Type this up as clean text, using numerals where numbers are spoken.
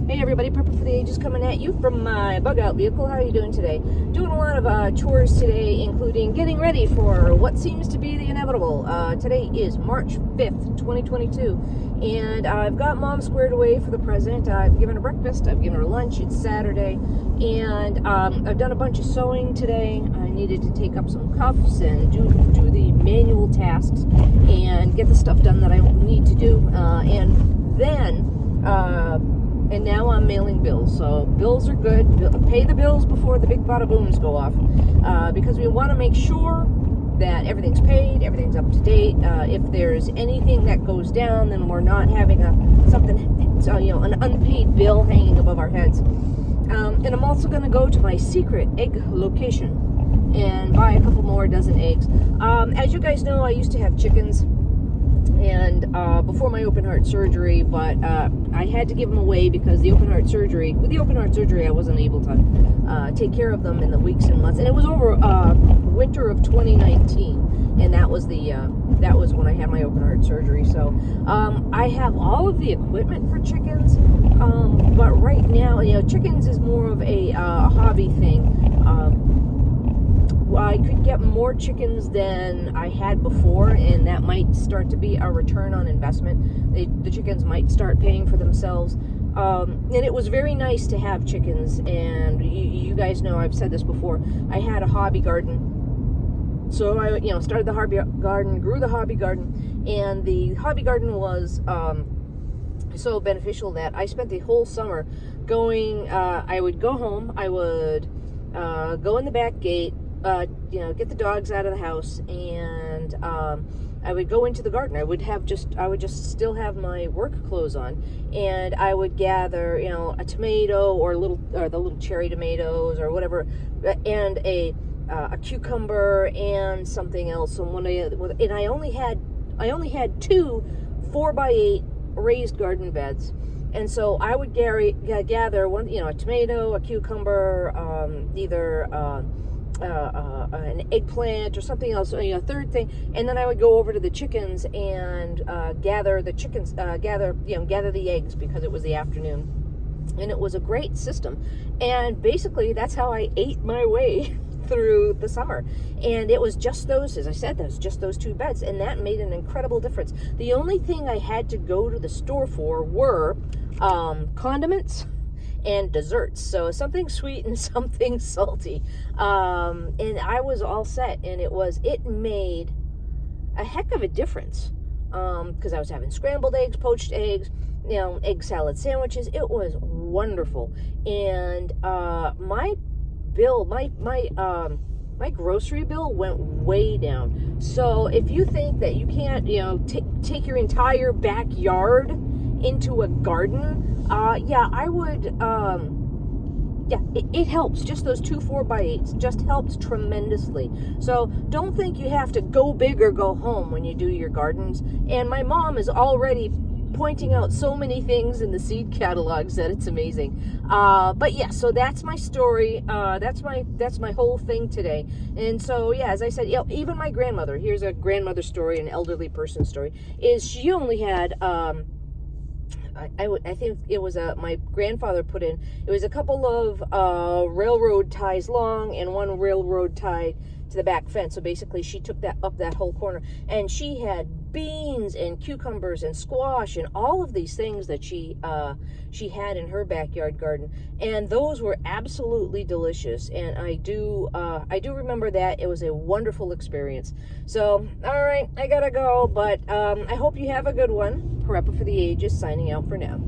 Hey everybody, Prepper for the Ages coming at you from my bug out vehicle. How are you doing today? Doing a lot of chores today, including getting ready for what seems to be the inevitable. Today is March 5th, 2022, and I've got Mom squared away for the present. I've given her breakfast, I've given her lunch, it's Saturday, and I've done a bunch of sewing today. I needed to take up some cuffs and do the manual tasks and get the stuff done that I need to do. And now I'm mailing bills. So bills are good. Pay the bills before the big bada booms go off, because we want to make sure that everything's paid, everything's up to date. If there's anything that goes down, then we're not having an unpaid bill hanging above our heads. And I'm also going to go to my secret egg location and buy a couple more dozen eggs. As you guys know, I used to have chickens, and before my open heart surgery, but I had to give them away because with the open heart surgery, I wasn't able to take care of them in the weeks and months, and it was over winter of 2019, and that was when I had my open heart surgery. So I have all of the equipment for chickens, but right now, chickens is more of a hobby thing. I could get more chickens than I had before, and that might start to be a return on investment. The chickens might start paying for themselves. And it was very nice to have chickens, and you guys know I've said this before. I had a hobby garden. So I started the hobby garden, grew the hobby garden, and the hobby garden was so beneficial that I spent the whole summer going, I would go home, I would go in the back gate, get the dogs out of the house, and I would go into the garden. I would just still have my work clothes on, and I would gather, a tomato or the little cherry tomatoes or whatever, and a cucumber and something else. And I only had 2 4x8 raised garden beds. And so I would gather one, a tomato, a cucumber, either an eggplant or something else, third thing, and then I would go over to the chickens and gather the eggs, because it was the afternoon, and it was a great system. And basically that's how I ate my way through the summer. And it was just those, as I said, just those 2 beds, and that made an incredible difference. The only thing I had to go to the store for were condiments and desserts, so something sweet and something salty, and I was all set. And it made a heck of a difference, because I was having scrambled eggs, poached eggs, egg salad sandwiches. It was wonderful. And my grocery bill went way down. So if you think that you can't take your entire backyard into a garden, I would, it helps. Just those 2 4x8s just helps tremendously. So don't think you have to go big or go home when you do your gardens. And my mom is already pointing out so many things in the seed catalogs that it's amazing. But yeah, so that's my story. That's my whole thing today. And so yeah, as I said, even my grandmother, here's a grandmother story, an elderly person story, is she only had, I think it was my grandfather put in, it was a couple of railroad ties long and 1 railroad tie to the back fence. So basically she took that up that whole corner, and she had beans and cucumbers and squash and all of these things that she had in her backyard garden, and those were absolutely delicious. And I do remember that. It was a wonderful experience. So all right, I gotta go, but I hope you have a good one. Prepper for the Ages signing out for now.